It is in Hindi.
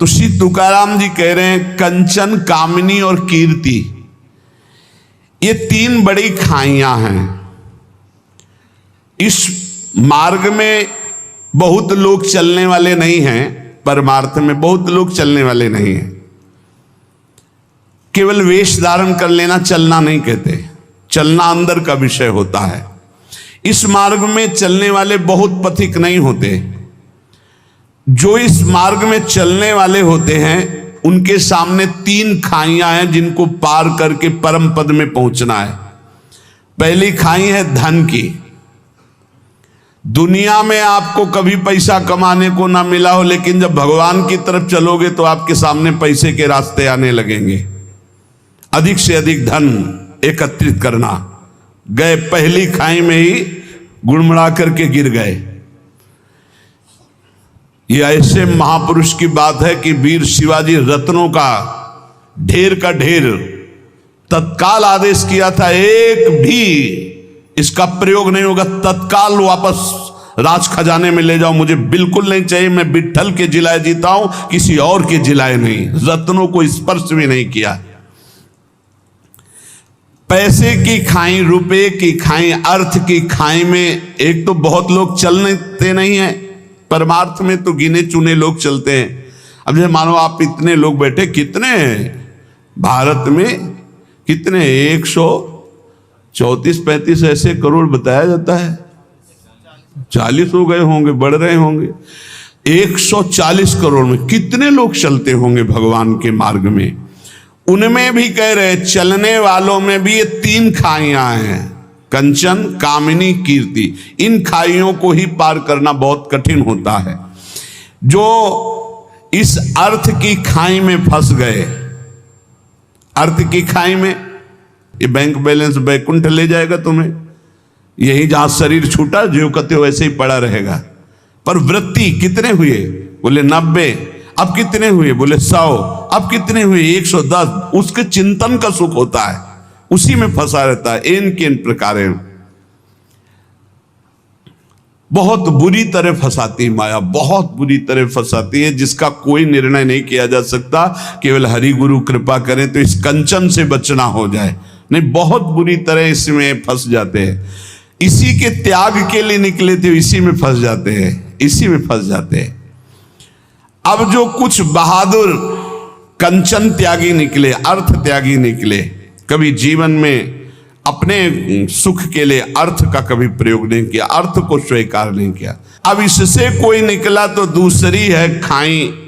तो श्री तुकाराम जी कह रहे हैं कंचन, कामिनी और कीर्ति, ये तीन बड़ी खाइयां हैं। इस मार्ग में बहुत लोग चलने वाले नहीं हैं, परमार्थ में बहुत लोग चलने वाले नहीं हैं। केवल वेश धारण कर लेना चलना नहीं कहते, चलना अंदर का विषय होता है। इस मार्ग में चलने वाले बहुत पथिक नहीं होते। जो इस मार्ग में चलने वाले होते हैं उनके सामने तीन खाइयां हैं जिनको पार करके परम पद में पहुंचना है। पहली खाई है धन की। दुनिया में आपको कभी पैसा कमाने को ना मिला हो, लेकिन जब भगवान की तरफ चलोगे तो आपके सामने पैसे के रास्ते आने लगेंगे। अधिक से अधिक धन एकत्रित करना। गए पहली खाई में ही गुड़मड़ा करके गिर गए। ये ऐसे महापुरुष की बात है कि वीर शिवाजी रत्नों का ढेर तत्काल आदेश किया था, एक भी इसका प्रयोग नहीं होगा, तत्काल वापस राज खजाने में ले जाओ, मुझे बिल्कुल नहीं चाहिए, मैं विट्ठल के जिलाए जीता हूं, किसी और के जिलाए नहीं। रत्नों को स्पर्श भी नहीं किया। पैसे की खाई, रुपए की खाई, अर्थ की खाई में एक तो बहुत लोग चलते नहीं है, परमार्थ में तो गिने चुने लोग चलते हैं। अब जैसे मानो आप इतने लोग बैठे, कितने भारत में कितने 134-35 ऐसे करोड़ बताया जाता है, 40 हो गए होंगे, बढ़ रहे होंगे। 140 करोड़ में कितने लोग चलते होंगे भगवान के मार्ग में। उनमें भी कह रहे चलने वालों में भी ये तीन खाइयां हैं, कंचन, कामिनी, कीर्ति। इन खाइयों को ही पार करना बहुत कठिन होता है। जो इस अर्थ की खाई में फंस गए, अर्थ की खाई में, ये बैंक बैलेंस बैकुंठ ले जाएगा तुम्हें, यही जहां शरीर छूटा जो कहते हो वैसे ही पड़ा रहेगा। पर वृत्ति कितने हुए? बोले 90। अब कितने हुए? बोले 100। अब कितने हुए? 110। उसके चिंतन का सुख होता है, उसी में फंसा रहता है। इन प्रकार बहुत बुरी तरह फंसाती है माया, बहुत बुरी तरह फंसाती है, जिसका कोई निर्णय नहीं किया जा सकता। केवल हरि गुरु कृपा करें तो इस कंचन से बचना हो जाए, नहीं बहुत बुरी तरह इसमें फंस जाते हैं। इसी के त्याग के लिए निकले थे, इसी में फंस जाते हैं, इसी में फंस जाते हैं। अब जो कुछ बहादुर कंचन त्यागी निकले, अर्थ त्यागी निकले, कभी जीवन में अपने सुख के लिए अर्थ का कभी प्रयोग नहीं किया, अर्थ को स्वीकार नहीं किया। अब इससे कोई निकला तो दूसरी है खाई